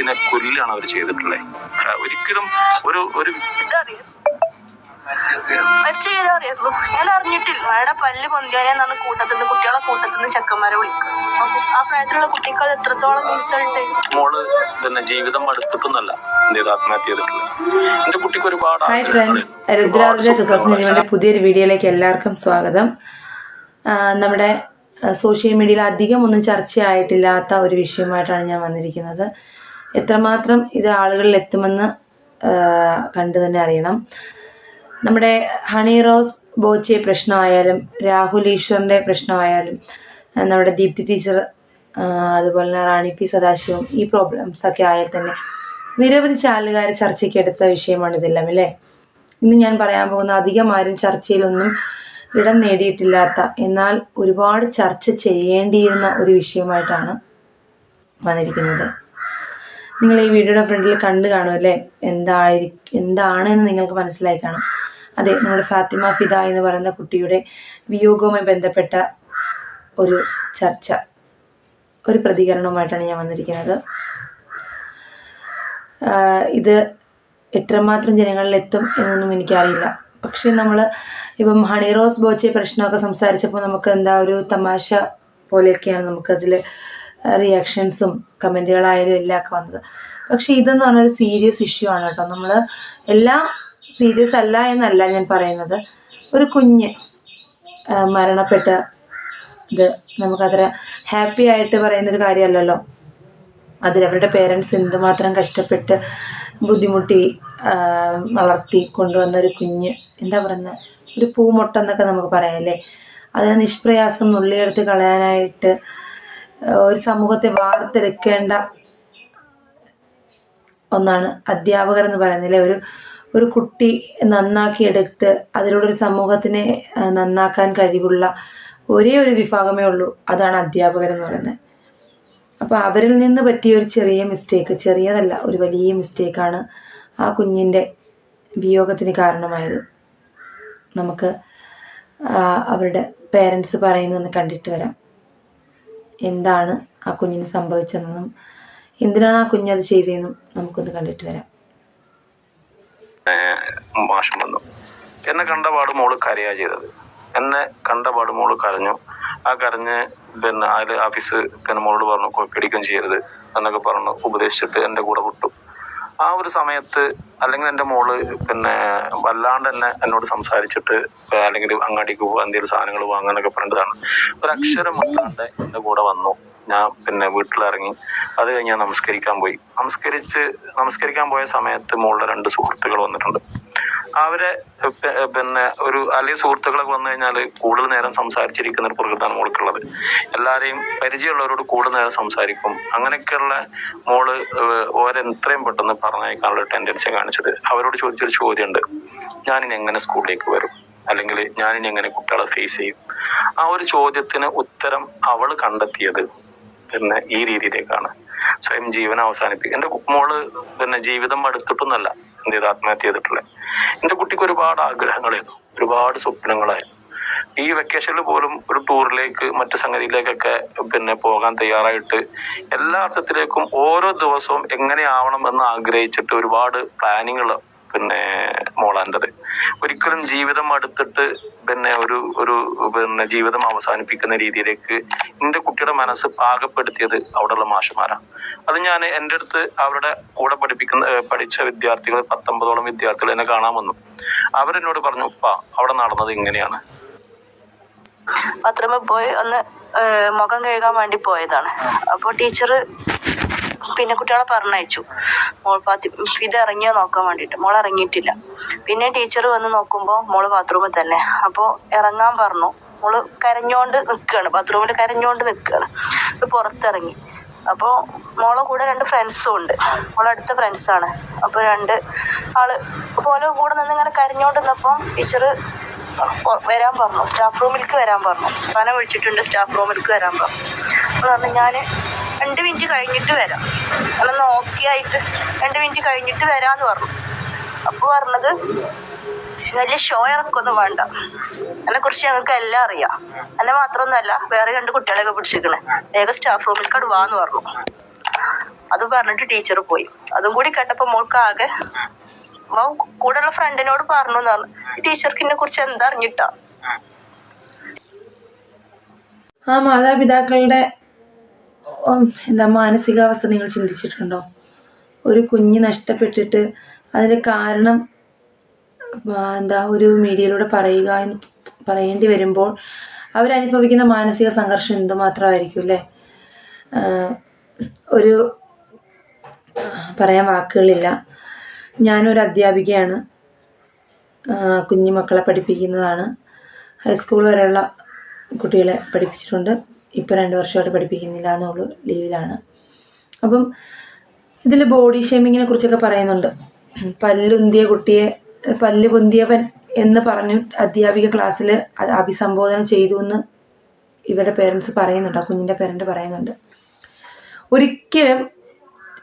കുട്ടീനെ കൊല്ലാണ് അവർ ചെയ്തിട്ടുള്ളത്. ഒരിക്കലും ഒരു അറിയായിരുന്നു. ഞാൻ അറിഞ്ഞിട്ടില്ല. അയാളുടെ പല്ല് പൊന്തിയാനെന്നാണ് കൂട്ടത്തിന്ന് കുട്ടികളെ കൂട്ടത്തിന്ന് ചെക്കന്മാരെ വിളിക്കുക. ആ പ്രായത്തിലുള്ള കുട്ടികൾ എത്രത്തോളം ഇൻസൾട്ട്. മോള് പിന്നെ ജീവിതം അടുത്തിട്ടൊന്നല്ല ആത്മഹത്യ ചെയ്തിട്ടുള്ളത്. എന്റെ കുട്ടിക്ക് ഒരുപാട്. ഹായ് ഫ്രണ്ട്സ്, രുദ്രാർജ 2021 പുതിയൊരു വീഡിയോയിലേക്ക് എല്ലാവർക്കും സ്വാഗതം. നമ്മുടെ സോഷ്യൽ മീഡിയയിൽ അധികം ഒന്നും ചർച്ചയായിട്ടില്ലാത്ത ഒരു വിഷയമായിട്ടാണ് ഞാൻ വന്നിരിക്കുന്നത്. എത്രമാത്രം ഇത് ആളുകളിൽ എത്തുമെന്ന് കണ്ടു തന്നെ അറിയണം. നമ്മുടെ ഹണി റോസ് ബോച്ചെ പ്രശ്നമായാലും രാഹുൽ ഈശ്വറിൻ്റെ പ്രശ്നമായാലും നമ്മുടെ ദീപ്തി ടീച്ചർ അതുപോലെ തന്നെ റാണി പി സദാശിവം ഈ പ്രോബ്ലംസ് ഒക്കെ ആയാൽ തന്നെ നിരവധി ചാനലുകാർ ചർച്ചയ്ക്ക് എടുത്ത വിഷയമാണിതെല്ലാം അല്ലേ. ഇന്ന് ഞാൻ പറയാൻ പോകുന്ന അധികം ആരും ചർച്ചയിലൊന്നും ഇടം നേടിയിട്ടില്ലാത്ത എന്നാൽ ഒരുപാട് ചർച്ച ചെയ്യേണ്ടിയിരുന്ന ഒരു വിഷയമായിട്ടാണ് വന്നിരിക്കുന്നത്. നിങ്ങൾ ഈ വീഡിയോയുടെ ഫ്രണ്ടിൽ കണ്ടു കാണുമല്ലേ, എന്താണെന്ന് നിങ്ങൾക്ക് മനസ്സിലായി കാണും. അതെ, നമ്മുടെ ഫാത്തിമ ഫിദ എന്ന് പറയുന്ന കുട്ടിയുടെ വിയോഗവുമായി ബന്ധപ്പെട്ട ഒരു ചർച്ച, ഒരു പ്രതികരണവുമായിട്ടാണ് ഞാൻ വന്നിരിക്കുന്നത്. ഇത് എത്രമാത്രം ജനങ്ങളിൽ എത്തും എന്നൊന്നും എനിക്കറിയില്ല. പക്ഷെ നമ്മൾ ഇപ്പം ഹണി റോസ് ബോച്ചെ പ്രശ്നമൊക്കെ സംസാരിച്ചപ്പോൾ നമുക്ക് എന്താ ഒരു തമാശ പോലെയൊക്കെയാണ് നമുക്കതിൽ റിയാക്ഷൻസും കമൻറ്റുകളായാലും എല്ലാം ഒക്കെ വന്നത്. പക്ഷെ ഇതെന്ന് പറഞ്ഞൊരു സീരിയസ് ഇഷ്യൂ ആണ് കേട്ടോ. നമ്മൾ എല്ലാം സീരിയസ് അല്ല എന്നല്ല ഞാൻ പറയുന്നത്. ഒരു കുഞ്ഞ് മരണപ്പെട്ട ഇത് നമുക്കത്ര ഹാപ്പി ആയിട്ട് പറയുന്നൊരു കാര്യമല്ലല്ലോ. അതിലവരുടെ പേരൻസ് എന്തുമാത്രം കഷ്ടപ്പെട്ട് ബുദ്ധിമുട്ടി വളർത്തി കൊണ്ടുവന്നൊരു കുഞ്ഞ്, എന്താ പറയുന്നത്, ഒരു പൂമൊട്ടെന്നൊക്കെ നമുക്ക് പറയാമല്ലേ. അതിനെ നിഷ്പ്രയാസം നുള്ളിയെടുത്ത് കളയാനായിട്ട് ഒരു സമൂഹത്തെ വാർത്തെടുക്കേണ്ട ഒന്നാണ് അധ്യാപകർ എന്ന് പറയുന്നില്ലേ. ഒരു കുട്ടി നന്നാക്കിയെടുത്ത് അതിലൂടെ സമൂഹത്തിനെ നന്നാക്കാൻ കഴിവുള്ള ഒരേ ഒരു വിഭാഗമേ ഉള്ളൂ, അതാണ് അധ്യാപകരെന്ന് പറയുന്നത്. അപ്പോൾ അവരിൽ നിന്ന് പറ്റിയ ഒരു ചെറിയ മിസ്റ്റേക്ക്, ചെറിയതല്ല ഒരു വലിയ മിസ്റ്റേക്കാണ് ആ കുഞ്ഞിൻ്റെ വിയോഗത്തിന് കാരണമായത്. നമുക്ക് അവരുടെ പേരൻസ് പറയുന്നതെന്ന് കണ്ടിട്ട് വരാം. എന്താണ് ആ കുഞ്ഞിന് സംഭവിച്ചതെന്നും എന്തിനാണ് ആ കുഞ്ഞത് ചെയ്തതെന്നും നമുക്കൊന്ന് കണ്ടിട്ട് വരാം. മാഷം വന്നു. എന്നെ കണ്ടപാട് മോള് കരയാ ചെയ്തത്. എന്നെ കണ്ടപാട് മോള് കരഞ്ഞു. ആ കരഞ്ഞ് പിന്നെ അതിൽ ഓഫീസ് പിന്നെ മോളോട് പറഞ്ഞു പേടിക്കുകയും ചെയ്യരുത് എന്നൊക്കെ പറഞ്ഞു ഉപദേശിച്ചിട്ട് എൻ്റെ കൂടെ വിട്ടു. ആ ഒരു സമയത്ത് അല്ലെങ്കിൽ എൻ്റെ മോള് പിന്നെ വല്ലാണ്ട് തന്നെ എന്നോട് സംസാരിച്ചിട്ട് അല്ലെങ്കിൽ അങ്ങാടിക്ക് പോകാൻ എന്തെങ്കിലും സാധനങ്ങൾ വാങ്ങാനൊക്കെ പറഞ്ഞതാണ്. ഒരക്ഷരം മുട്ടാണ്ട് എൻ്റെ കൂടെ വന്നു. ഞാൻ പിന്നെ വീട്ടിലിറങ്ങി. അത് കഴിഞ്ഞ് ഞാൻ നമസ്കരിക്കാൻ പോയ സമയത്ത് മോളുടെ 2 സുഹൃത്തുക്കൾ വന്നിട്ടുണ്ട്. അവരെ പിന്നെ അല്ലെങ്കിൽ സുഹൃത്തുക്കളൊക്കെ വന്നു കഴിഞ്ഞാൽ കൂടുതൽ നേരം സംസാരിച്ചിരിക്കുന്ന ഒരു പ്രകൃതമാണ് മോൾക്കുള്ളത്. എല്ലാവരെയും പരിചയമുള്ളവരോട് കൂടുതൽ നേരം സംസാരിക്കും. അങ്ങനെയൊക്കെയുള്ള മോള് ഓരെത്രയും പെട്ടെന്ന് പറഞ്ഞേക്കാനുള്ള ടെൻഡൻസി കാണിച്ചത്. അവരോട് ചോദിച്ചൊരു ചോദ്യമുണ്ട്, ഞാനിനി എങ്ങനെ സ്കൂളിലേക്ക് വരും, അല്ലെങ്കിൽ ഞാനിനി എങ്ങനെ കുട്ടികളെ ഫേസ് ചെയ്യും. ആ ഒരു ചോദ്യത്തിന് ഉത്തരം അവൾ കണ്ടെത്തിയത് പിന്നെ ഈ രീതിയിലേക്കാണ്. സ്വയം ജീവൻ അവസാനിപ്പിക്കുക. എൻ്റെ മോള് പിന്നെ ജീവിതം അടുത്തിട്ടൊന്നല്ല ആത്മഹത്യ ചെയ്തിട്ടുള്ളത്. എൻ്റെ കുട്ടിക്ക് ഒരുപാട് ആഗ്രഹങ്ങളായിരുന്നു, ഒരുപാട് സ്വപ്നങ്ങളായിരുന്നു. ഈ വെക്കേഷനിൽ പോലും ഒരു ടൂറിലേക്ക് മറ്റു സംഗതിയിലേക്കൊക്കെ പിന്നെ പോകാൻ തയ്യാറായിട്ട് എല്ലാ അർത്ഥത്തിലേക്കും ഓരോ ദിവസവും എങ്ങനെയാവണം എന്ന് ആഗ്രഹിച്ചിട്ട് ഒരുപാട് പ്ലാനിങ്ങൾ പിന്നെ മോളാൻ്റെത്. ഒരിക്കലും ജീവിതം അടുത്തിട്ട് പിന്നെ ഒരു പിന്നെ ജീവിതം അവസാനിപ്പിക്കുന്ന രീതിയിലേക്ക് എൻ്റെ കുട്ടിയുടെ മനസ്സ് പാകപ്പെടുത്തിയത് അവിടെയുള്ള മാഷുമാരാണ്. അത് ഞാൻ എൻ്റെ അടുത്ത് അവരുടെ കൂടെ പഠിച്ച വിദ്യാർത്ഥികൾ 19ഓളം വിദ്യാർത്ഥികൾ എന്നെ കാണാൻ വന്നു. അവരെന്നോട് പറഞ്ഞു, ഉപ്പാ അവിടെ നടന്നത് ഇങ്ങനെയാണ്. ബാത്റൂമിൽ പോയി ഒന്ന് മുഖം കഴുകാൻ വേണ്ടി പോയതാണ്. അപ്പോൾ ടീച്ചർ പിന്നെ കുട്ടികളെ പറഞ്ഞയച്ചു. ഇത് ഇറങ്ങിയോ നോക്കാൻ വേണ്ടിയിട്ട്. മോൾ ഇറങ്ങിയിട്ടില്ല. പിന്നെ ടീച്ചർ വന്ന് നോക്കുമ്പോൾ മോള് ബാത്റൂമിൽ തന്നെ. അപ്പോൾ ഇറങ്ങാൻ പറഞ്ഞു. മോള് കരഞ്ഞോണ്ട് നിൽക്കുകയാണ്, ബാത്റൂമിൽ കരഞ്ഞോണ്ട് നിൽക്കുകയാണ്. പുറത്തിറങ്ങി. അപ്പോൾ മോളെ കൂടെ 2 ഫ്രണ്ട്സും ഉണ്ട്. മോളടുത്ത ഫ്രണ്ട്സാണ്. അപ്പോൾ 2 ആള് പോലെ കൂടെ നിന്ന് ഇങ്ങനെ കരഞ്ഞോണ്ടിരുന്നപ്പോൾ ടീച്ചർ വരാൻ പറഞ്ഞു, സ്റ്റാഫ് റൂമിലേക്ക് വരാൻ പറഞ്ഞു. പനം വിളിച്ചിട്ടുണ്ട്, സ്റ്റാഫ് റൂമിലേക്ക് വരാൻ പറഞ്ഞു. അപ്പോൾ പറഞ്ഞു, ഞാൻ 2 മിനിറ്റ് കഴിഞ്ഞിട്ട് വരാം, അതൊന്ന് ഓക്കെ ആയിട്ട് 2 മിനിറ്റ് കഴിഞ്ഞിട്ട് വരാമെന്ന് പറഞ്ഞു. അപ്പോൾ പറഞ്ഞത്, വലിയ ഷോ ഇറക്കൊന്നും വേണ്ട, എന്നെക്കുറിച്ച് ഞങ്ങൾക്ക് എല്ലാം അറിയാം, എന്നെ മാത്രമൊന്നുമല്ല വേറെ 2 കുട്ടികളെയൊക്കെ പിടിച്ചിരിക്കണേ, വേഗം സ്റ്റാഫ് റൂമിലേക്ക് വാന്ന് പറഞ്ഞു. അത് പറഞ്ഞിട്ട് ടീച്ചർ പോയി. അതും കൂടി കേട്ടപ്പോ മോൾക്ക് ആകെ കൂടെയുള്ള ഫ്രണ്ടിനോട് പറഞ്ഞു എന്ന് പറഞ്ഞു. ടീച്ചർക്ക് ഇതിനെ കുറിച്ച് എന്താ അറിഞ്ഞിട്ടാ? ആ മാതാപിതാക്കളുടെ മാനസികാവസ്ഥ നിങ്ങൾ ചിന്തിച്ചിട്ടുണ്ടോ? ഒരു കുഞ്ഞ് നഷ്ടപ്പെട്ടിട്ട് അതിന് കാരണം ഒരു മീഡിയയിലൂടെ പറയേണ്ടി വരുമ്പോൾ അവരനുഭവിക്കുന്ന മാനസിക സംഘർഷം എന്തുമാത്രമായിരിക്കും അല്ലേ? പറയാൻ വാക്കുകളില്ല. ഞാനൊരു അധ്യാപികയാണ്, കുഞ്ഞുമക്കളെ പഠിപ്പിക്കുന്നതാണ്. ഹൈസ്കൂൾ വരെയുള്ള കുട്ടികളെ പഠിപ്പിച്ചിട്ടുണ്ട്. ഇപ്പോൾ 2 വർഷമായിട്ട് പഠിപ്പിക്കുന്നില്ല എന്നുള്ള ലീവിലാണ്. അപ്പം ഇതിൽ ബോഡി ഷേമിങ്ങിനെ കുറിച്ചൊക്കെ പറയുന്നുണ്ട്. പല്ല് പൊന്തിയവൻ എന്ന് പറഞ്ഞു അധ്യാപിക ക്ലാസ്സിൽ അഭിസംബോധന ചെയ്തു എന്ന് ഇവരുടെ പേരൻസ് പറയുന്നുണ്ട്, ആ കുഞ്ഞിൻ്റെ പേരൻറ്റ് പറയുന്നുണ്ട്. ഒരിക്കലും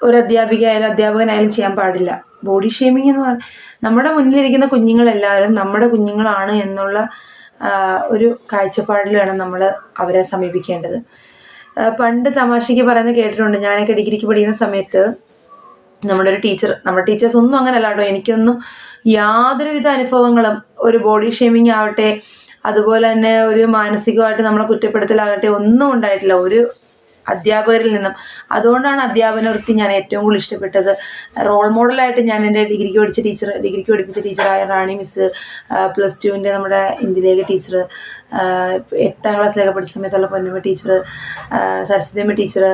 ഒരു അധ്യാപകനായാലും ചെയ്യാൻ പാടില്ല ബോഡി ഷേമിങ് എന്ന് പറഞ്ഞാൽ. നമ്മുടെ മുന്നിലിരിക്കുന്ന കുഞ്ഞുങ്ങളെല്ലാവരും നമ്മുടെ കുഞ്ഞുങ്ങളാണ് എന്നുള്ള ഒരു കാഴ്ചപ്പാടിൽ വേണം നമ്മൾ അവരെ സമീപിക്കേണ്ടത്. പണ്ട് തമാശയ്ക്ക് പറയുന്നത് കേട്ടിട്ടുണ്ട്. ഞാനൊക്കെ ഡിഗ്രിക്ക് പഠിക്കുന്ന സമയത്ത് നമ്മുടെ ടീച്ചേഴ്സ് ഒന്നും അങ്ങനെയല്ല കേട്ടോ. എനിക്കൊന്നും യാതൊരുവിധ അനുഭവങ്ങളും ഒരു ബോഡി ഷേമിങ് ആവട്ടെ, അതുപോലെ തന്നെ ഒരു മാനസികമായിട്ട് നമ്മളെ കുറ്റപ്പെടുത്തലാകട്ടെ ഒന്നും ഉണ്ടായിട്ടില്ല ഒരു അധ്യാപകരിൽ നിന്നും. അതുകൊണ്ടാണ് അധ്യാപന വൃത്തി ഞാൻ ഏറ്റവും കൂടുതൽ ഇഷ്ടപ്പെട്ടത്. റോൾ മോഡലായിട്ട് ഞാൻ എൻ്റെ ഡിഗ്രിക്ക് പഠിപ്പിച്ച ടീച്ചറായ റാണി മിസ്, +2 നമ്മുടെ ഇന്ത്യയിലേക്ക് ടീച്ചർ, 8ാം ക്ലാസ്സിലൊക്കെ പഠിച്ച സമയത്തുള്ള പൊന്നമ്മ ടീച്ചർ, സരസ്വതിയമ്മ ടീച്ചർ,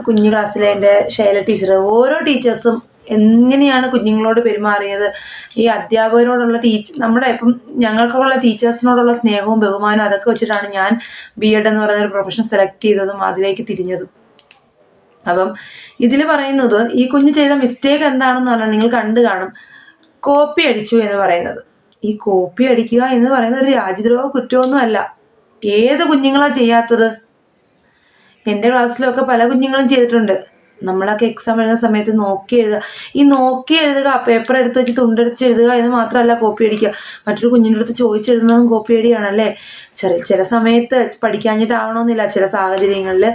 കുഞ്ഞു ക്ലാസ്സിലെ എൻ്റെ ശൈല ടീച്ചർ, ഓരോ ടീച്ചേഴ്സും എങ്ങനെയാണ് കുഞ്ഞുങ്ങളോട് പെരുമാറിയത്. ഈ അധ്യാപകരോടുള്ള ഇപ്പം ഞങ്ങൾക്കുള്ള ടീച്ചേഴ്സിനോടുള്ള സ്നേഹവും ബഹുമാനവും അതൊക്കെ വെച്ചിട്ടാണ് ഞാൻ B.Ed എന്ന് പറയുന്ന ഒരു പ്രൊഫഷൻ സെലക്ട് ചെയ്തതും അതിലേക്ക് തിരിഞ്ഞതും. അപ്പം ഇതിൽ പറയുന്നത് ഈ കുഞ്ഞ് ചെയ്ത മിസ്റ്റേക്ക് എന്താണെന്ന് പറഞ്ഞാൽ നിങ്ങൾ കണ്ടു കാണും. കോപ്പി അടിച്ചു എന്ന് പറയുന്നത്. ഈ കോപ്പി അടിക്കുക എന്ന് പറയുന്നത് ഒരു രാജ്യദ്രോഹ കുറ്റമൊന്നും അല്ല. ഏത് കുഞ്ഞുങ്ങളാ ചെയ്യാത്തത്? എൻ്റെ ക്ലാസ്സിലൊക്കെ പല കുഞ്ഞുങ്ങളും ചെയ്തിട്ടുണ്ട്. നമ്മളൊക്കെ എക്സാം എഴുതുന്ന സമയത്ത് നോക്കി എഴുതുക, പേപ്പർ എടുത്ത് വെച്ച് തുണ്ടടിച്ച് എഴുതുക എന്ന് മാത്രമല്ല കോപ്പി അടിക്കുക. മറ്റൊരു കുഞ്ഞിൻ്റെ അടുത്ത് ചോദിച്ചെഴുതുന്നതും കോപ്പി അടിയാണല്ലേ. ചില സമയത്ത് പഠിക്കാഞ്ഞിട്ടാവണമെന്നില്ല. ചില സാഹചര്യങ്ങളിൽ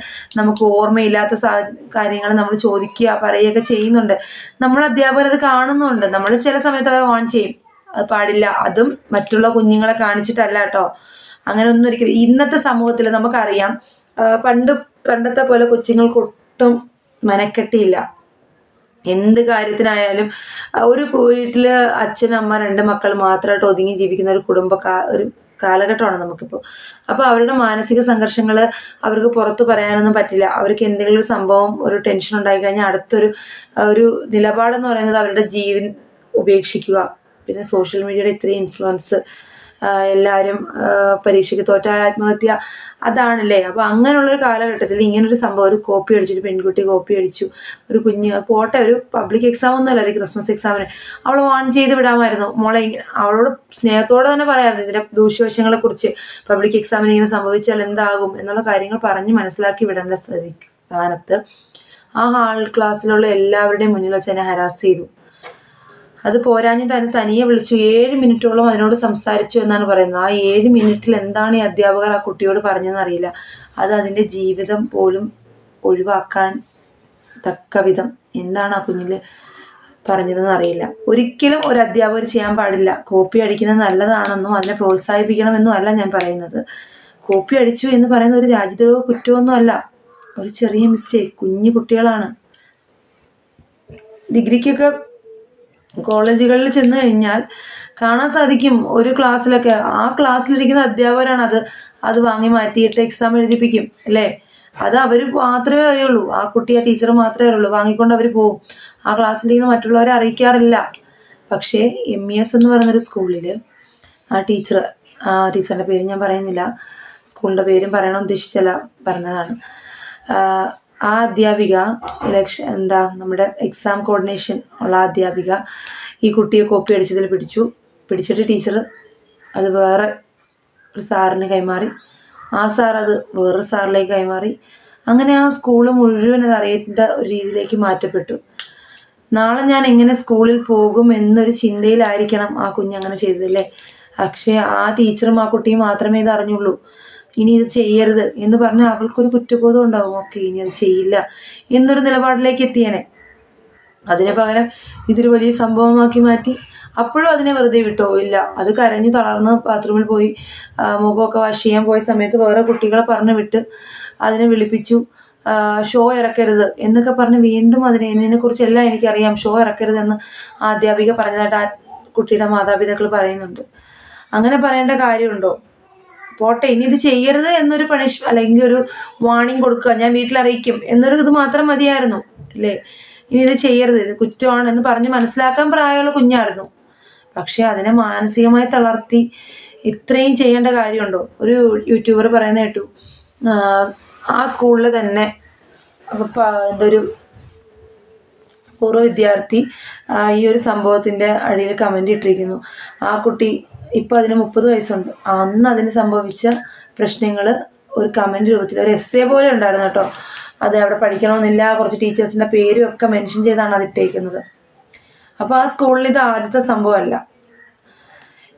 നമുക്ക് ഓർമ്മയില്ലാത്ത കാര്യങ്ങൾ നമ്മൾ ചോദിക്കുക പറയുകയൊക്കെ ചെയ്യുന്നുണ്ട്. നമ്മൾ അധ്യാപകർ അത് കാണുന്നുണ്ട്. നമ്മൾ ചില സമയത്ത് അവർ ഓൺ ചെയ്യും. അത് പാടില്ല. അതും മറ്റുള്ള കുഞ്ഞുങ്ങളെ കാണിച്ചിട്ടല്ല കേട്ടോ. അങ്ങനെ ഒന്നും ഒരിക്കലും ഇന്നത്തെ സമൂഹത്തിൽ നമുക്കറിയാം. പണ്ടത്തെ പോലെ കൊച്ചുങ്ങൾക്ക് ഒട്ടും മനക്കെട്ടിയില്ല. എന്ത് കാര്യത്തിനായാലും ഒരു വീട്ടില് അച്ഛൻ, അമ്മ, 2 മക്കൾ മാത്രമായിട്ട് ഒതുങ്ങി ജീവിക്കുന്ന ഒരു കാലഘട്ടമാണ് നമുക്കിപ്പോൾ. അപ്പോൾ അവരുടെ മാനസിക സംഘർഷങ്ങൾ അവർക്ക് പുറത്തു പറയാനൊന്നും പറ്റില്ല. അവർക്ക് എന്തെങ്കിലും ഒരു സംഭവം, ഒരു ടെൻഷൻ ഉണ്ടായി കഴിഞ്ഞാൽ ഒരു നിലപാടെന്ന് പറയുന്നത് അവരുടെ ജീവൻ ഉപേക്ഷിക്കുക. പിന്നെ സോഷ്യൽ മീഡിയയുടെ ഇത്രയും ഇൻഫ്ലുവൻസ്, എല്ലാവരും പരീക്ഷയ്ക്ക് തോറ്റാൽ ആത്മഹത്യ, അതാണല്ലേ. അപ്പോൾ അങ്ങനെയുള്ളൊരു കാലഘട്ടത്തിൽ ഇങ്ങനൊരു സംഭവം, ഒരു കോപ്പി അടിച്ചൊരു പെൺകുട്ടി കോപ്പി അടിച്ചു, ഒരു കുഞ്ഞ് പോട്ടെ, ഒരു പബ്ലിക് എക്സാം ഒന്നുമല്ല, ഒരു ക്രിസ്മസ് എക്സാമിന് അവൾ വാൺ ചെയ്ത് വിടാമായിരുന്നു. മോളെ അവളോട് സ്നേഹത്തോടെ തന്നെ പറയാമായിരുന്നു ഇതിൻ്റെ ദൂഷ്യവശങ്ങളെക്കുറിച്ച്. പബ്ലിക് എക്സാമിന് ഇങ്ങനെ സംഭവിച്ചാൽ എന്താകും എന്നുള്ള കാര്യങ്ങൾ പറഞ്ഞ് മനസ്സിലാക്കി വിടേണ്ട സ്ഥാനത്ത് ആ ക്ലാസ്സിലുള്ള എല്ലാവരുടെയും മുന്നിൽ വെച്ച് എന്നെ ഹരാസ് ചെയ്തു. അത് പോരാഞ്ഞിട്ട് അതിന് തനിയെ വിളിച്ചു 7 മിനിറ്റോളം അതിനോട് സംസാരിച്ചു എന്നാണ് പറയുന്നത്. ആ 7 മിനിറ്റിൽ എന്താണ് ഈ അധ്യാപകർ ആ കുട്ടിയോട് പറഞ്ഞതെന്ന് അറിയില്ല. അത് അതിൻ്റെ ജീവിതം പോലും ഒഴിവാക്കാൻ തക്ക വിധം എന്താണ് ആ കുഞ്ഞിൽ പറഞ്ഞതെന്ന് അറിയില്ല. ഒരിക്കലും ഒരു അധ്യാപകർ ചെയ്യാൻ പാടില്ല. കോപ്പി അടിക്കുന്നത് നല്ലതാണെന്നോ അതിനെ പ്രോത്സാഹിപ്പിക്കണമെന്നോ അല്ല ഞാൻ പറയുന്നത്. കോപ്പി അടിച്ചു എന്ന് പറയുന്ന ഒരു രാജ്യദ്രോഹ കുറ്റമൊന്നും അല്ല. ഒരു ചെറിയ മിസ്റ്റേക്ക്, കുഞ്ഞു കുട്ടികളാണ്. ഡിഗ്രിക്കൊക്കെ കോളേജുകളിൽ ചെന്ന് കഴിഞ്ഞാൽ കാണാൻ സാധിക്കും, ഒരു ക്ലാസ്സിലൊക്കെ ആ ക്ലാസ്സിലിരിക്കുന്ന അധ്യാപകരാണ് അത് വാങ്ങി മാറ്റിയിട്ട് എക്സാം എഴുതിപ്പിക്കും അല്ലേ. അത് അവർ മാത്രമേ അറിയുള്ളൂ. ആ കുട്ടി, ആ ടീച്ചർ മാത്രമേ അറിയുള്ളൂ. വാങ്ങിക്കൊണ്ട് അവർ പോവും. ആ ക്ലാസ്സിലിരിക്കുന്ന മറ്റുള്ളവരെ അറിയിക്കാറില്ല. പക്ഷേ MES എന്ന് പറയുന്നൊരു സ്കൂളിൽ ആ ടീച്ചറിൻ്റെ പേര് ഞാൻ പറയുന്നില്ല, സ്കൂളിൻ്റെ പേരും പറയണം ഉദ്ദേശിച്ചല്ല, പറഞ്ഞതാണ്. ആ അധ്യാപിക നമ്മുടെ എക്സാം കോർഡിനേഷൻ ഉള്ള അധ്യാപിക ഈ കുട്ടിയെ കോപ്പി അടിച്ചതിൽ പിടിച്ചിട്ട് ടീച്ചർ അത് വേറെ ഒരു സാറിന് കൈമാറി. ആ സാർ അത് വേറൊരു സാറിലേക്ക് കൈമാറി. അങ്ങനെ ആ സ്കൂള് മുഴുവൻ അത് അറിയേണ്ട ഒരു രീതിയിലേക്ക് മാറ്റപ്പെട്ടു. നാളെ ഞാൻ എങ്ങനെ സ്കൂളിൽ പോകും എന്നൊരു ചിന്തയിലായിരിക്കണം ആ കുഞ്ഞങ്ങനെ ചെയ്തതല്ലേ. പക്ഷേ ആ ടീച്ചറും ആ കുട്ടിയും മാത്രമേ ഇത് അറിഞ്ഞുള്ളൂ. ഇനി ഇത് ചെയ്യരുത് എന്ന് പറഞ്ഞാൽ അവൾക്കൊരു കുറ്റബോധം ഉണ്ടാവും. ഓക്കെ, ഇനി അത് ചെയ്യില്ല എന്നൊരു നിലപാടിലേക്ക് എത്തിയേനെ. അതിന് പകരം ഇതൊരു വലിയ സംഭവമാക്കി മാറ്റി. അപ്പോഴും അതിനെ വെറുതെ വിട്ടോ? ഇല്ല, അത് കരഞ്ഞു തളർന്ന് ബാത്റൂമിൽ പോയി മുഖമൊക്കെ വാഷ് ചെയ്യാൻ പോയ സമയത്ത് വേറെ കുട്ടികളെ പറഞ്ഞു വിട്ട് അതിനെ വിളിപ്പിച്ചു. ഷോ ഇറക്കരുത് എന്നൊക്കെ പറഞ്ഞ് വീണ്ടും ഇതിനെക്കുറിച്ച് എല്ലാം എനിക്കറിയാം, ഷോ ഇറക്കരുതെന്ന് ആ അധ്യാപിക പറഞ്ഞതായിട്ട് ആ കുട്ടിയുടെ മാതാപിതാക്കൾ പറയുന്നുണ്ട്. അങ്ങനെ പറയേണ്ട കാര്യമുണ്ടോ? പോട്ടെ, ഇനി ഇത് ചെയ്യരുത് എന്നൊരു അല്ലെങ്കിൽ ഒരു വാണിംഗ് കൊടുക്കുക, ഞാൻ വീട്ടിലറിയിക്കും എന്നൊരു ഇത് മാത്രം മതിയായിരുന്നു അല്ലേ? ഇനി ഇത് ചെയ്യരുത്, ഇത് കുറ്റമാണെന്ന് പറഞ്ഞ് മനസ്സിലാക്കാൻ പ്രായമുള്ള കുഞ്ഞായിരുന്നു. പക്ഷെ അതിനെ മാനസികമായി തളർത്തി ഇത്രയും ചെയ്യേണ്ട കാര്യമുണ്ടോ? ഒരു യൂട്യൂബർ പറയുന്ന കേട്ടു, ആ സ്കൂളിൽ തന്നെ എന്തൊരു പൂർവ്വ വിദ്യാർത്ഥി ഈ ഒരു സംഭവത്തിൻ്റെ അടിയിൽ കമൻ്റ് ഇട്ടിരിക്കുന്നു. ആ കുട്ടി ഇപ്പം അതിന് 30 വയസ്സുണ്ട്. അന്ന് അതിന് സംഭവിച്ച പ്രശ്നങ്ങൾ ഒരു കമൻറ്റ് രൂപത്തിൽ ഒരു എസ്സേ പോലെ ഉണ്ടായിരുന്നു കേട്ടോ. അത് അവിടെ പഠിക്കണമെന്നില്ല, കുറച്ച് ടീച്ചേഴ്സിൻ്റെ പേരും ഒക്കെ മെൻഷൻ ചെയ്താണ് അത് ഇട്ടേക്കുന്നത്. അപ്പോൾ ആ സ്കൂളിൽ ഇത് ആദ്യത്തെ സംഭവമല്ല.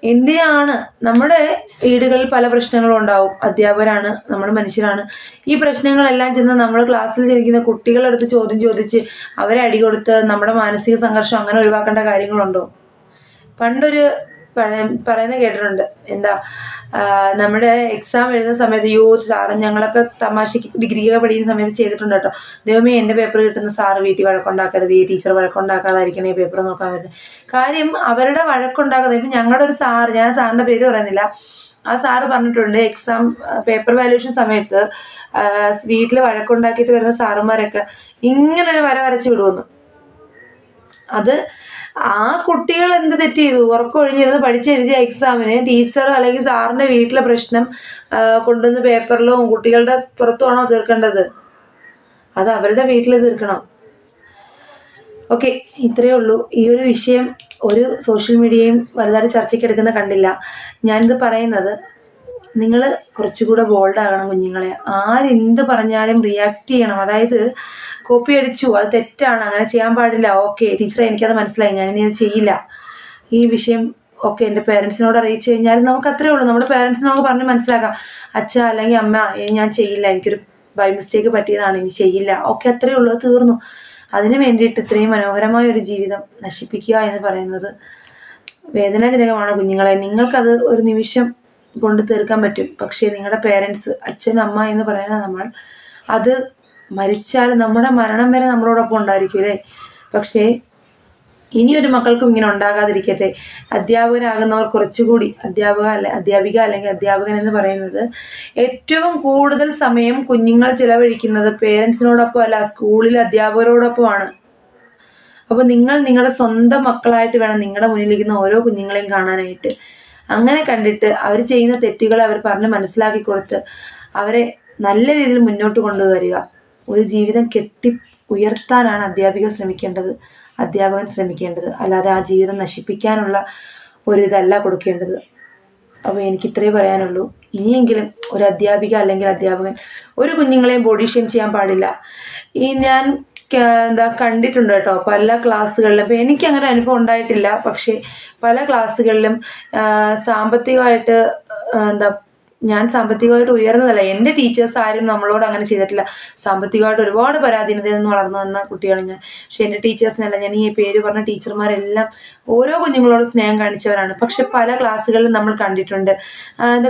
എന്തിനാണ്? നമ്മുടെ വീടുകളിൽ പല പ്രശ്നങ്ങളും ഉണ്ടാവും. അധ്യാപകരാണ്, നമ്മൾ മനുഷ്യരാണ്. ഈ പ്രശ്നങ്ങളെല്ലാം ചെന്ന് നമ്മുടെ ക്ലാസ്സിൽ ഇരിക്കുന്ന കുട്ടികളെടുത്ത് ചോദ്യം ചോദിച്ച് അവരെ അടി കൊടുത്ത് നമ്മുടെ മാനസിക സംഘർഷം അങ്ങനെ ഒഴിവാക്കേണ്ട കാര്യങ്ങളുണ്ടോ? പണ്ടൊരു പറയുന്ന കേട്ടിട്ടുണ്ട്, എന്താ നമ്മുടെ എക്സാം എഴുതുന്ന സമയത്ത് സാറ് ഞങ്ങളൊക്കെ തമാശക്ക് ഡിഗ്രിയൊക്കെ പഠിക്കുന്ന സമയത്ത് ചെയ്തിട്ടുണ്ട് കേട്ടോ. ദൈവമേ, എൻ്റെ പേപ്പർ കിട്ടുന്ന സാറ് വീട്ടിൽ വഴക്കുണ്ടാക്കരുത്, ഈ ടീച്ചർ വഴക്കുണ്ടാക്കാതായിരിക്കണേ പേപ്പർ നോക്കാൻ പറ്റും. കാര്യം അവരുടെ വഴക്കുണ്ടാക്കാതെ. ഇപ്പം ഞങ്ങളുടെ ഒരു സാറ്, ഞാൻ സാറിൻ്റെ പേര് പറയുന്നില്ല, ആ സാറ് പറഞ്ഞിട്ടുണ്ട് എക്സാം പേപ്പർ വാല്യൂഷൻ സമയത്ത് വീട്ടിൽ വഴക്കുണ്ടാക്കിയിട്ട് വരുന്ന സാറുമാരൊക്കെ ഇങ്ങനൊരു വര വരച്ച് വിടുമെന്ന്. അത് ആ കുട്ടികൾ എന്ത് തെറ്റ് ചെയ്തു? ഉറക്കൊഴിഞ്ഞിരുന്ന് പഠിച്ചെഴുതിയ എക്സാമിന് ടീച്ചർ അല്ലെങ്കിൽ സാറിൻ്റെ വീട്ടിലെ പ്രശ്നം കൊണ്ടുവന്ന് പേപ്പറിലോ കുട്ടികളുടെ പുറത്തുമാണോ തീർക്കേണ്ടത്? അത് അവരുടെ വീട്ടിൽ തീർക്കണം. ഓക്കെ, ഇത്രയേ ഉള്ളൂ. ഈ ഒരു വിഷയം ഒരു സോഷ്യൽ മീഡിയയും വലുതായിട്ട് ചർച്ചയ്ക്കെടുക്കുന്ന കണ്ടില്ല. ഞാനിത് പറയുന്നത്, നിങ്ങൾ കുറച്ചുകൂടെ ബോൾഡാകണം കുഞ്ഞുങ്ങളെ. ആരെന്ത് പറഞ്ഞാലും റിയാക്ട് ചെയ്യണം. അതായത് കോപ്പി അടിച്ചു, അത് തെറ്റാണ്, അങ്ങനെ ചെയ്യാൻ പാടില്ല, ഓക്കെ ടീച്ചറെ എനിക്കത് മനസ്സിലായി, ഞാനിനി അത് ചെയ്യില്ല, ഈ വിഷയം ഓക്കെ എൻ്റെ പേരൻസിനോട് അറിയിച്ചു കഴിഞ്ഞാൽ നമുക്ക് അത്രേ ഉള്ളൂ. നമ്മുടെ പേരൻസിന് നമുക്ക് പറഞ്ഞ് മനസ്സിലാക്കാം, അച്ഛ അല്ലെങ്കിൽ അമ്മ ഞാൻ ചെയ്യില്ല, എനിക്കൊരു ബൈ മിസ്റ്റേക്ക് പറ്റിയതാണ്, ഇനി ചെയ്യില്ല, ഓക്കെ അത്രേ ഉള്ളൂ, തീർന്നു. അതിന് വേണ്ടിയിട്ട് ഇത്രയും മനോഹരമായ ഒരു ജീവിതം നശിപ്പിക്കുക എന്ന് പറയുന്നത് വേദനാജനകമാണ് കുഞ്ഞുങ്ങളെ. നിങ്ങൾക്കത് ഒരു നിമിഷം കൊണ്ട് തീർക്കാൻ പറ്റും. പക്ഷേ നിങ്ങളുടെ പേരൻസ്, അച്ഛൻ അമ്മ എന്ന് പറയുന്ന നമ്മൾ, അത് മരിച്ചാൽ നമ്മുടെ മരണം വരെ നമ്മളോടൊപ്പം ഉണ്ടായിരിക്കും അല്ലേ? പക്ഷേ ഇനിയൊരു മക്കൾക്കും ഇങ്ങനെ ഉണ്ടാകാതിരിക്കട്ടെ. അധ്യാപകരാകുന്നവർ കുറച്ചുകൂടി, അധ്യാപിക അല്ലെങ്കിൽ അധ്യാപകൻ എന്ന് പറയുന്നത് ഏറ്റവും കൂടുതൽ സമയം കുഞ്ഞുങ്ങൾ ചിലവഴിക്കുന്നത് പേരൻസിനോടൊപ്പം അല്ല, സ്കൂളിലെ അധ്യാപകരോടൊപ്പമാണ്. അപ്പോൾ നിങ്ങൾ നിങ്ങളുടെ സ്വന്തം മക്കളായിട്ട് വേണം നിങ്ങളുടെ മുന്നിലിരിക്കുന്ന ഓരോ കുഞ്ഞുങ്ങളെയും കാണാനായിട്ട്. അങ്ങനെ കണ്ടിട്ട് അവർ ചെയ്യുന്ന തെറ്റുകളെ അവർ പറഞ്ഞ് മനസ്സിലാക്കി കൊടുത്ത് അവരെ നല്ല രീതിയിൽ മുന്നോട്ട് കൊണ്ടുവരിക. ഒരു ജീവിതം കെട്ടി ഉയർത്താനാണ് അധ്യാപകൻ ശ്രമിക്കേണ്ടത്. അല്ലാതെ ആ ജീവിതം നശിപ്പിക്കാനുള്ള ഒരിതല്ല കൊടുക്കേണ്ടത്. അപ്പോൾ എനിക്ക് ഇത്രേ പറയാനുള്ളൂ. ഇനിയെങ്കിലും ഒരു അധ്യാപിക അല്ലെങ്കിൽ അധ്യാപകൻ ഒരു കുഞ്ഞുങ്ങളെയും ബോഡി ഷെയിം ചെയ്യാൻ പാടില്ല. ഞാൻ കണ്ടിട്ടുണ്ട് കേട്ടോ പല ക്ലാസ്സുകളിലും. ഇപ്പം എനിക്ക് അങ്ങനെ അനുഭവം ഉണ്ടായിട്ടില്ല, പക്ഷേ പല ക്ലാസ്സുകളിലും സാമ്പത്തികമായിട്ട് ഞാൻ സാമ്പത്തികമായിട്ട് ഉയർന്നതല്ല, എൻ്റെ ടീച്ചേഴ്സ് ആരും നമ്മളോട് അങ്ങനെ ചെയ്തിട്ടില്ല. സാമ്പത്തികമായിട്ട് ഒരുപാട് പരാധീനതയിൽ നിന്ന് വളർന്നു വന്ന കുട്ടിയാണ് ഞാൻ. പക്ഷെ എൻ്റെ ടീച്ചേഴ്സിനല്ല, ഞാൻ ഈ പേര് പറഞ്ഞ ടീച്ചർമാരെല്ലാം ഓരോ കുഞ്ഞുങ്ങളോട് സ്നേഹം കാണിച്ചവരാണ്. പക്ഷെ പല ക്ലാസ്സുകളിലും നമ്മൾ കണ്ടിട്ടുണ്ട്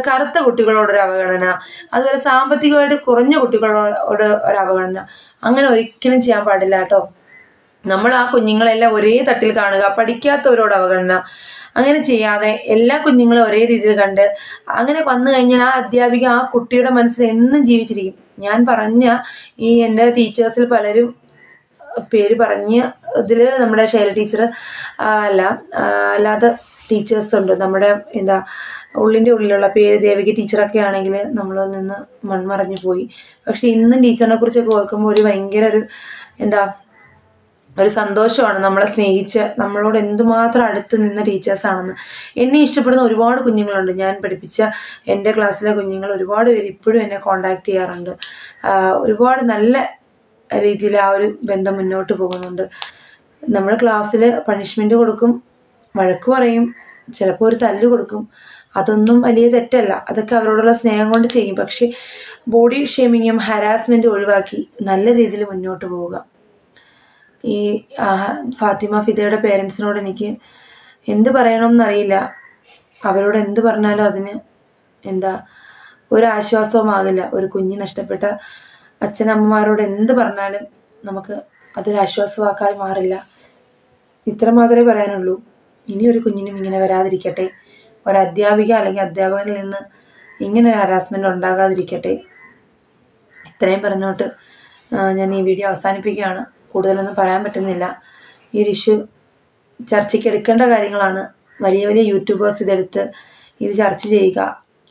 കറുത്ത കുട്ടികളോടൊരു അവഗണന, അതുപോലെ സാമ്പത്തികമായിട്ട് കുറഞ്ഞ കുട്ടികളോട് ഒരു അവഗണന. അങ്ങനെ ഒരിക്കലും ചെയ്യാൻ പാടില്ല കേട്ടോ. നമ്മൾ ആ കുഞ്ഞുങ്ങളെല്ലാം ഒരേ തട്ടിൽ കാണുക, പഠിക്കാത്തവരോട് അവഗണന, അങ്ങനെ ചെയ്യാതെ എല്ലാ കുഞ്ഞുങ്ങളും ഒരേ രീതിയിൽ കണ്ട് അങ്ങനെ വന്നു കഴിഞ്ഞാൽ ആ അധ്യാപിക ആ കുട്ടിയുടെ മനസ്സിൽ എന്നും ജീവിച്ചിരിക്കും. ഞാൻ പറഞ്ഞ ഈ എൻ്റെ ടീച്ചേഴ്സിൽ പലരും പേര് പറഞ്ഞ ഇതിൽ നമ്മുടെ ശൈല ടീച്ചർ അല്ലാതെ ടീച്ചേഴ്സ് ഉണ്ട്. നമ്മുടെ ഉള്ളിൻ്റെ ഉള്ളിലുള്ള പേര് ദേവിക ടീച്ചറൊക്കെ ആണെങ്കിൽ നമ്മളിൽ നിന്ന് മൺമറഞ്ഞു പോയി. പക്ഷെ ഇന്നും ടീച്ചറിനെ കുറിച്ചൊക്കെ ഓർക്കുമ്പോൾ ഒരു ഭയങ്കര ഒരു സന്തോഷമാണ്. നമ്മളെ സ്നേഹിച്ച് നമ്മളോട് എന്തുമാത്രം അടുത്ത് നിന്ന ടീച്ചേഴ്സാണെന്ന്. എന്നെ ഇഷ്ടപ്പെടുന്ന ഒരുപാട് കുഞ്ഞുങ്ങളുണ്ട്. ഞാൻ പഠിപ്പിച്ച എൻ്റെ ക്ലാസ്സിലെ കുഞ്ഞുങ്ങൾ ഒരുപാട് പേര് ഇപ്പോഴും എന്നെ കോണ്ടാക്ട് ചെയ്യാറുണ്ട്. ഒരുപാട് നല്ല രീതിയിൽ ആ ഒരു ബന്ധം മുന്നോട്ട് പോകുന്നുണ്ട്. നമ്മൾ ക്ലാസ്സിൽ പണിഷ്മെൻറ്റ് കൊടുക്കും, വഴക്ക് പറയും, ചിലപ്പോൾ ഒരു തല്ല് കൊടുക്കും. അതൊന്നും വലിയ തെറ്റല്ല, അതൊക്കെ അവരോടുള്ള സ്നേഹം കൊണ്ട് ചെയ്യും. പക്ഷേ ബോഡി ഷേമിങ്ങും ഹരാസ്മെൻറ്റും ഒഴിവാക്കി നല്ല രീതിയിൽ മുന്നോട്ട് പോവുക. ഈ ഫാത്തിമ ഫിദയുടെ പേരൻസിനോട് എനിക്ക് എന്ത് പറയണമെന്നറിയില്ല. അവരോട് എന്ത് പറഞ്ഞാലും അതിന് ഒരാശ്വാസവുമാകില്ല. ഒരു കുഞ്ഞ് നഷ്ടപ്പെട്ട അച്ഛനമ്മമാരോട് എന്ത് പറഞ്ഞാലും നമുക്ക് അതൊരാശ്വാസവാക്കായി മാറില്ല. ഇത്ര മാത്രമേ പറയാനുള്ളൂ. ഇനിയൊരു കുഞ്ഞിനും ഇങ്ങനെ വരാതിരിക്കട്ടെ. ഒരധ്യാപിക അല്ലെങ്കിൽ അധ്യാപകനിൽ നിന്ന് ഇങ്ങനെ ഒരു ഹരാസ്മെൻ്റ് ഉണ്ടാകാതിരിക്കട്ടെ. ഇത്രയും പറഞ്ഞോട്ട് ഞാൻ ഈ വീഡിയോ അവസാനിപ്പിക്കുകയാണ്. കൂടുതലൊന്നും പറയാൻ പറ്റുന്നില്ല. ഈ ഒരു ഇഷ്യൂ ചർച്ചയ്ക്ക് എടുക്കേണ്ട കാര്യങ്ങളാണ്. വലിയ വലിയ യൂട്യൂബേഴ്സ് ഇതെടുത്ത് ഇത് ചർച്ച ചെയ്യുക.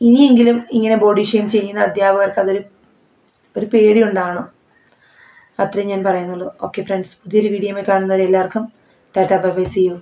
ഇനിയെങ്കിലും ഇങ്ങനെ ബോഡി ഷെയിം ചെയ്യുന്ന അധ്യാപകർക്ക് ഒരു പേടി ഉണ്ടാകണം. അത്രയും ഞാൻ പറയുന്നുള്ളൂ. ഓക്കെ ഫ്രണ്ട്സ്, പുതിയൊരു വീഡിയോയിൽ കാണുന്നവരെ എല്ലാവർക്കും tata bye bye, see U.